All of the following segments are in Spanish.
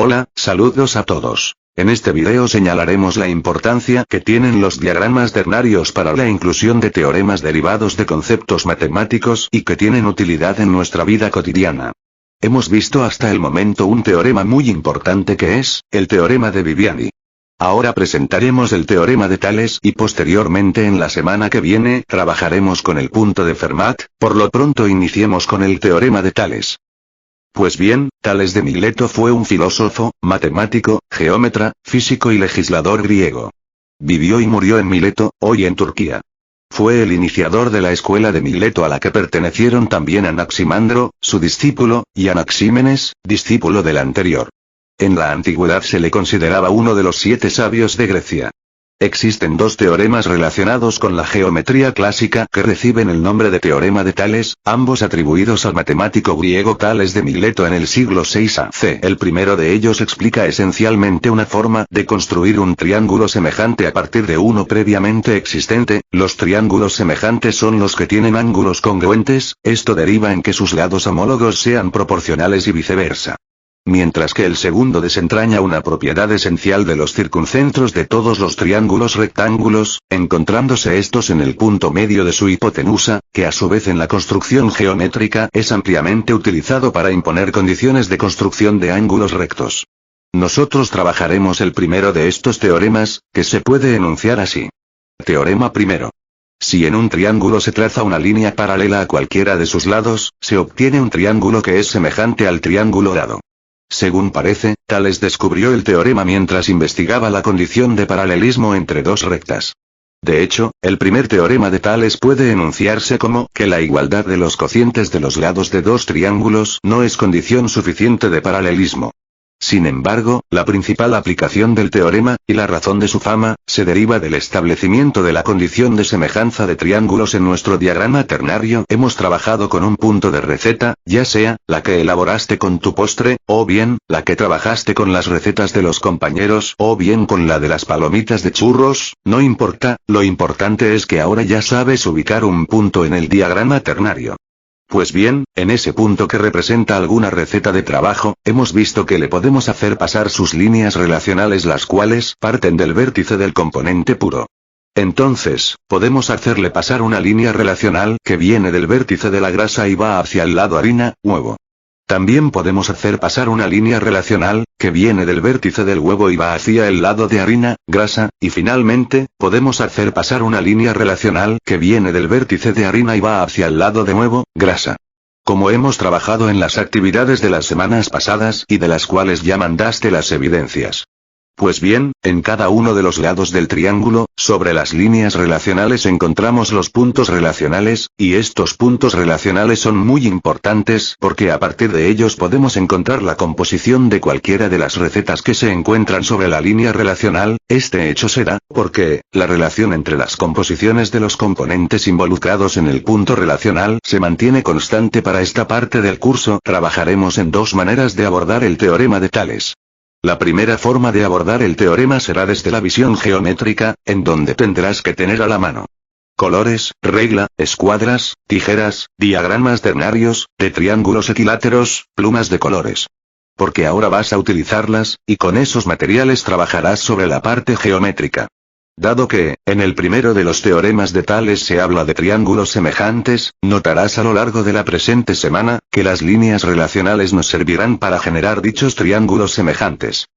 Hola, saludos a todos. En este video señalaremos la importancia que tienen los diagramas ternarios para la inclusión de teoremas derivados de conceptos matemáticos y que tienen utilidad en nuestra vida cotidiana. Hemos visto hasta el momento un teorema muy importante que es, el teorema de Viviani. Ahora presentaremos el teorema de Tales y posteriormente en la semana que viene trabajaremos con el punto de Fermat, por lo pronto iniciemos con el teorema de Tales. Pues bien, Tales de Mileto fue un filósofo, matemático, geómetra, físico y legislador griego. Vivió y murió en Mileto, hoy en Turquía. Fue el iniciador de la escuela de Mileto a la que pertenecieron también Anaximandro, su discípulo, y Anaxímenes, discípulo del anterior. En la antigüedad se le consideraba uno de los 7 sabios de Grecia. Existen 2 teoremas relacionados con la geometría clásica que reciben el nombre de teorema de Tales, ambos atribuidos al matemático griego Tales de Mileto en el siglo VI a.C. El primero de ellos explica esencialmente una forma de construir un triángulo semejante a partir de uno previamente existente. Los triángulos semejantes son los que tienen ángulos congruentes, esto deriva en que sus lados homólogos sean proporcionales y viceversa. Mientras que el segundo desentraña una propiedad esencial de los circuncentrios de todos los triángulos rectángulos, encontrándose estos en el punto medio de su hipotenusa, que a su vez en la construcción geométrica es ampliamente utilizado para imponer condiciones de construcción de ángulos rectos. Nosotros trabajaremos el primero de estos teoremas, que se puede enunciar así. Teorema primero. Si en un triángulo se traza una línea paralela a cualquiera de sus lados, se obtiene un triángulo que es semejante al triángulo dado. Según parece, Tales descubrió el teorema mientras investigaba la condición de paralelismo entre 2 rectas. De hecho, el primer teorema de Tales puede enunciarse como que la igualdad de los cocientes de los lados de 2 triángulos no es condición suficiente de paralelismo. Sin embargo, la principal aplicación del teorema, y la razón de su fama, se deriva del establecimiento de la condición de semejanza de triángulos en nuestro diagrama ternario. Hemos trabajado con un punto de receta, ya sea, la que elaboraste con tu postre, o bien, la que trabajaste con las recetas de los compañeros, o bien con la de las palomitas de churros, no importa, lo importante es que ahora ya sabes ubicar un punto en el diagrama ternario. Pues bien, en ese punto que representa alguna receta de trabajo, hemos visto que le podemos hacer pasar sus líneas relacionales las cuales parten del vértice del componente puro. Entonces, podemos hacerle pasar una línea relacional que viene del vértice de la grasa y va hacia el lado harina, huevo. También podemos hacer pasar una línea relacional, que viene del vértice del huevo y va hacia el lado de harina, grasa, y finalmente, podemos hacer pasar una línea relacional que viene del vértice de harina y va hacia el lado de huevo, grasa. Como hemos trabajado en las actividades de las semanas pasadas y de las cuales ya mandaste las evidencias. Pues bien, en cada uno de los lados del triángulo, sobre las líneas relacionales encontramos los puntos relacionales, y estos puntos relacionales son muy importantes porque a partir de ellos podemos encontrar la composición de cualquiera de las recetas que se encuentran sobre la línea relacional. Este hecho se da porque la relación entre las composiciones de los componentes involucrados en el punto relacional se mantiene constante. Para esta parte del curso trabajaremos en 2 maneras de abordar el teorema de Tales. La primera forma de abordar el teorema será desde la visión geométrica, en donde tendrás que tener a la mano colores, regla, escuadras, tijeras, diagramas ternarios, de triángulos equiláteros, plumas de colores. Porque ahora vas a utilizarlas, y con esos materiales trabajarás sobre la parte geométrica. Dado que, en el primero de los teoremas de Tales se habla de triángulos semejantes, notarás a lo largo de la presente semana, que las líneas relacionales nos servirán para generar dichos triángulos semejantes.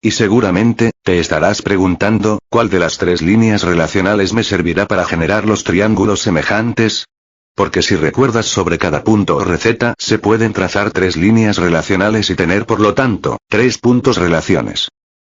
Y seguramente, te estarás preguntando, ¿cuál de las 3 líneas relacionales me servirá para generar los triángulos semejantes? Porque si recuerdas, sobre cada punto o receta se pueden trazar 3 líneas relacionales y tener por lo tanto, 3 puntos relaciones.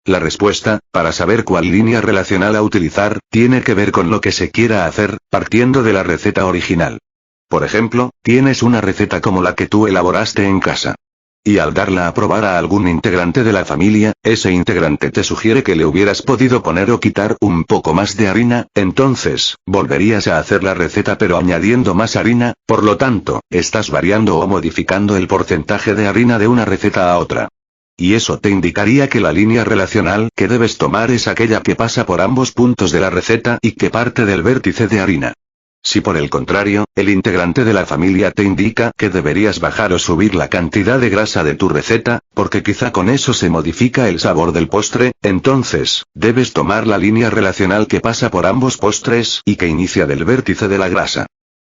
La respuesta, para saber cuál línea relacional a utilizar, tiene que ver con lo que se quiera hacer, partiendo de la receta original. Por ejemplo, tienes una receta como la que tú elaboraste en casa. Y al darla a probar a algún integrante de la familia, ese integrante te sugiere que le hubieras podido poner o quitar un poco más de harina, entonces, volverías a hacer la receta pero añadiendo más harina, por lo tanto, estás variando o modificando el porcentaje de harina de una receta a otra. Y eso te indicaría que la línea relacional que debes tomar es aquella que pasa por ambos puntos de la receta y que parte del vértice de harina. Si por el contrario, el integrante de la familia te indica que deberías bajar o subir la cantidad de grasa de tu receta, porque quizá con eso se modifica el sabor del postre, entonces, debes tomar la línea relacional que pasa por ambos postres y que inicia del vértice de la grasa.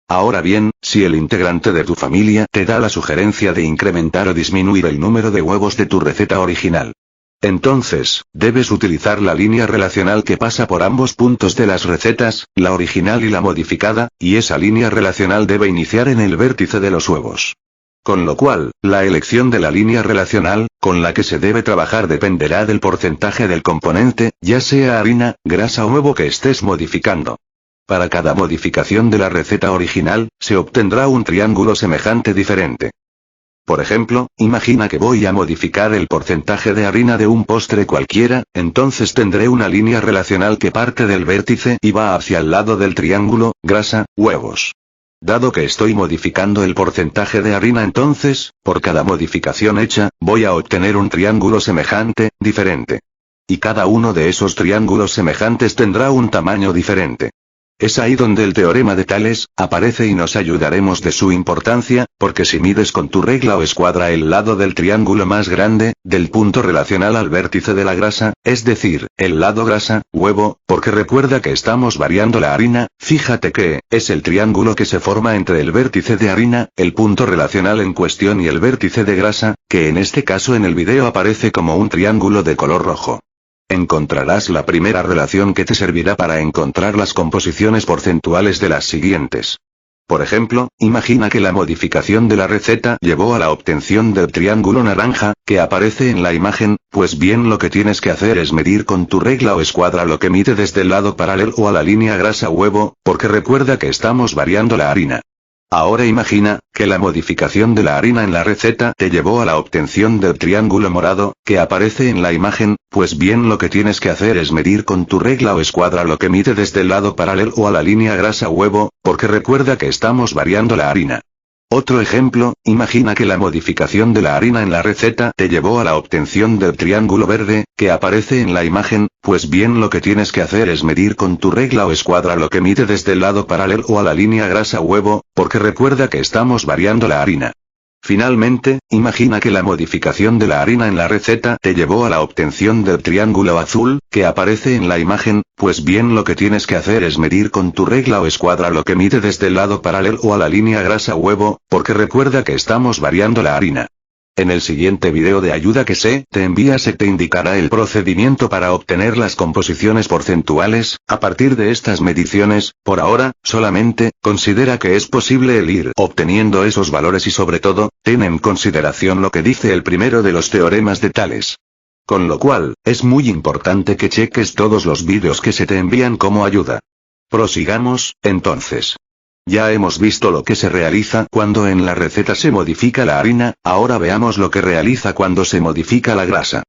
Ahora bien, si el integrante de tu familia te da la sugerencia de incrementar o disminuir el número de huevos de tu receta original, entonces, debes utilizar la línea relacional que pasa por ambos puntos de las recetas, la original y la modificada, y esa línea relacional debe iniciar en el vértice de los huevos. Con lo cual, la elección de la línea relacional, con la que se debe trabajar dependerá del porcentaje del componente, ya sea harina, grasa o huevo que estés modificando. Para cada modificación de la receta original, se obtendrá un triángulo semejante diferente. Por ejemplo, imagina que voy a modificar el porcentaje de harina de un postre cualquiera, entonces tendré una línea relacional que parte del vértice y va hacia el lado del triángulo, grasa, huevos. Dado que estoy modificando el porcentaje de harina entonces, por cada modificación hecha, voy a obtener un triángulo semejante, diferente. Y cada uno de esos triángulos semejantes tendrá un tamaño diferente. Es ahí donde el teorema de Tales aparece y nos ayudaremos de su importancia, porque si mides con tu regla o escuadra el lado del triángulo más grande, del punto relacional al vértice de la grasa, es decir, el lado grasa, huevo, porque recuerda que estamos variando la harina, fíjate que, es el triángulo que se forma entre el vértice de harina, el punto relacional en cuestión y el vértice de grasa, que en este caso en el video aparece como un triángulo de color rojo. Encontrarás la primera relación que te servirá para encontrar las composiciones porcentuales de las siguientes. Por ejemplo, imagina que la modificación de la receta llevó a la obtención del triángulo naranja, que aparece en la imagen, pues bien lo que tienes que hacer es medir con tu regla o escuadra lo que mide desde el lado paralelo a la línea grasa huevo, porque recuerda que estamos variando la harina. Ahora imagina, que la modificación de la harina en la receta te llevó a la obtención del triángulo morado, que aparece en la imagen, pues bien lo que tienes que hacer es medir con tu regla o escuadra lo que mide desde el lado paralelo a la línea grasa huevo, porque recuerda que estamos variando la harina. Otro ejemplo, imagina que la modificación de la harina en la receta te llevó a la obtención del triángulo verde, que aparece en la imagen, pues bien lo que tienes que hacer es medir con tu regla o escuadra lo que mide desde el lado paralelo a la línea grasa huevo, porque recuerda que estamos variando la harina. Finalmente, imagina que la modificación de la harina en la receta te llevó a la obtención del triángulo azul, que aparece en la imagen, pues bien lo que tienes que hacer es medir con tu regla o escuadra lo que mide desde el lado paralelo a la línea grasa huevo, porque recuerda que estamos variando la harina. En el siguiente video de ayuda que te envía se te indicará el procedimiento para obtener las composiciones porcentuales, a partir de estas mediciones. Por ahora, solamente, considera que es posible el ir obteniendo esos valores y sobre todo, ten en consideración lo que dice el primero de los teoremas de Tales. Con lo cual, es muy importante que cheques todos los vídeos que se te envían como ayuda. Prosigamos, entonces. Ya hemos visto lo que se realiza cuando en la receta se modifica la harina, ahora veamos lo que realiza cuando se modifica la grasa.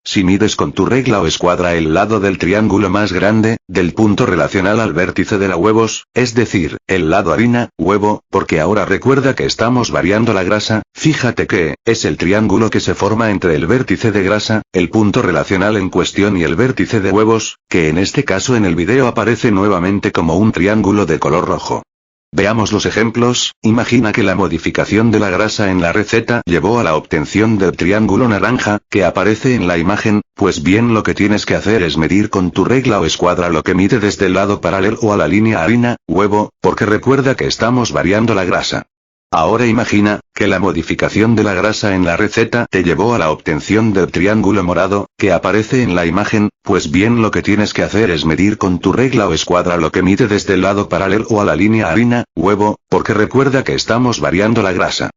Si mides con tu regla o escuadra el lado del triángulo más grande, del punto relacional al vértice de la huevos, es decir, el lado harina, huevo, porque ahora recuerda que estamos variando la grasa, fíjate que, es el triángulo que se forma entre el vértice de grasa, el punto relacional en cuestión y el vértice de huevos, que en este caso en el video aparece nuevamente como un triángulo de color rojo. Veamos los ejemplos. Imagina que la modificación de la grasa en la receta llevó a la obtención del triángulo naranja, que aparece en la imagen, pues bien lo que tienes que hacer es medir con tu regla o escuadra lo que mide desde el lado paralelo a la línea harina, huevo, porque recuerda que estamos variando la grasa. Ahora imagina, que la modificación de la grasa en la receta te llevó a la obtención del triángulo morado, que aparece en la imagen, pues bien lo que tienes que hacer es medir con tu regla o escuadra lo que mide desde el lado paralelo a la línea harina, huevo, porque recuerda que estamos variando la grasa.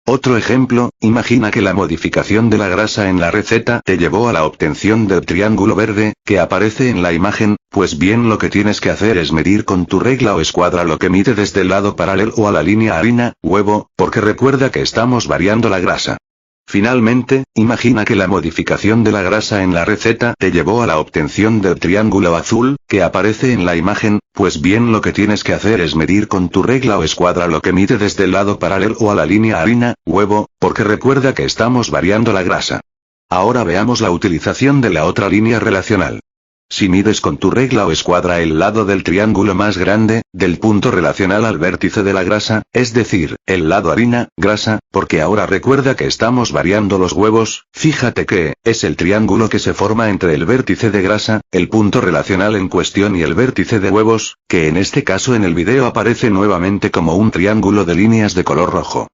Otro ejemplo, imagina que la modificación de la grasa en la receta te llevó a la obtención del triángulo verde, que aparece en la imagen, pues bien lo que tienes que hacer es medir con tu regla o escuadra lo que mide desde el lado paralelo a la línea harina, huevo, porque recuerda que estamos variando la grasa. Finalmente, imagina que la modificación de la grasa en la receta te llevó a la obtención del triángulo azul, que aparece en la imagen, pues bien lo que tienes que hacer es medir con tu regla o escuadra lo que mide desde el lado paralelo a la línea harina, huevo, porque recuerda que estamos variando la grasa. Ahora veamos la utilización de la otra línea relacional. Si mides con tu regla o escuadra el lado del triángulo más grande, del punto relacional al vértice de la grasa, es decir, el lado harina, grasa, porque ahora recuerda que estamos variando los huevos, fíjate que, es el triángulo que se forma entre el vértice de grasa, el punto relacional en cuestión y el vértice de huevos, que en este caso en el video aparece nuevamente como un triángulo de líneas de color rojo.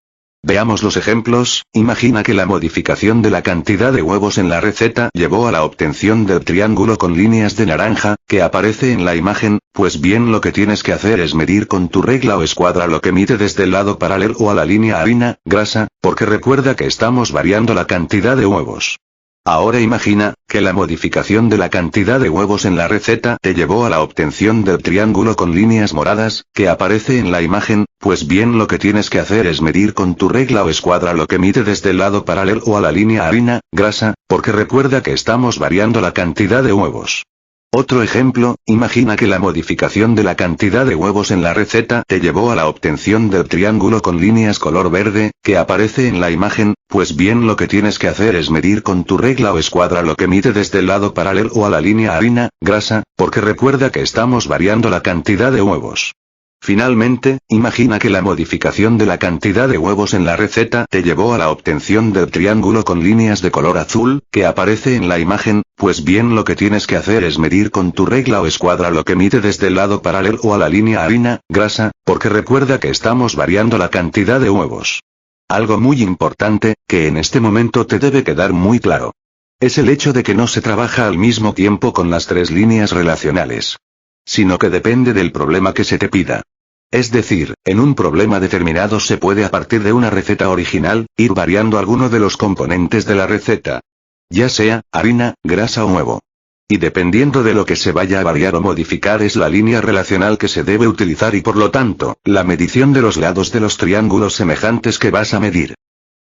Veamos los ejemplos. Imagina que la modificación de la cantidad de huevos en la receta llevó a la obtención del triángulo con líneas de naranja, que aparece en la imagen, pues bien lo que tienes que hacer es medir con tu regla o escuadra lo que mide desde el lado paralelo a la línea harina, grasa, porque recuerda que estamos variando la cantidad de huevos. Ahora imagina, que la modificación de la cantidad de huevos en la receta te llevó a la obtención del triángulo con líneas moradas, que aparece en la imagen, pues bien lo que tienes que hacer es medir con tu regla o escuadra lo que mide desde el lado paralelo a la línea harina, grasa, porque recuerda que estamos variando la cantidad de huevos. Otro ejemplo, imagina que la modificación de la cantidad de huevos en la receta te llevó a la obtención del triángulo con líneas color verde, que aparece en la imagen, pues bien lo que tienes que hacer es medir con tu regla o escuadra lo que mide desde el lado paralelo a la línea harina, grasa, porque recuerda que estamos variando la cantidad de huevos. Finalmente, imagina que la modificación de la cantidad de huevos en la receta te llevó a la obtención del triángulo con líneas de color azul, que aparece en la imagen, pues bien lo que tienes que hacer es medir con tu regla o escuadra lo que mide desde el lado paralelo a la línea harina, grasa, porque recuerda que estamos variando la cantidad de huevos. Algo muy importante, que en este momento te debe quedar muy claro. Es el hecho de que no se trabaja al mismo tiempo con las tres líneas relacionales. Sino que depende del problema que se te pida. Es decir, en un problema determinado se puede a partir de una receta original, ir variando alguno de los componentes de la receta. Ya sea, harina, grasa o huevo. Y dependiendo de lo que se vaya a variar o modificar es la línea relacional que se debe utilizar y por lo tanto, la medición de los lados de los triángulos semejantes que vas a medir.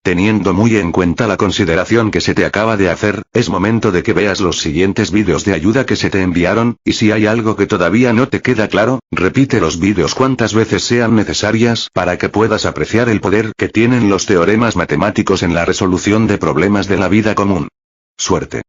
Teniendo muy en cuenta la consideración que se te acaba de hacer, es momento de que veas los siguientes vídeos de ayuda que se te enviaron, y si hay algo que todavía no te queda claro, repite los vídeos cuantas veces sean necesarias para que puedas apreciar el poder que tienen los teoremas matemáticos en la resolución de problemas de la vida común. Suerte.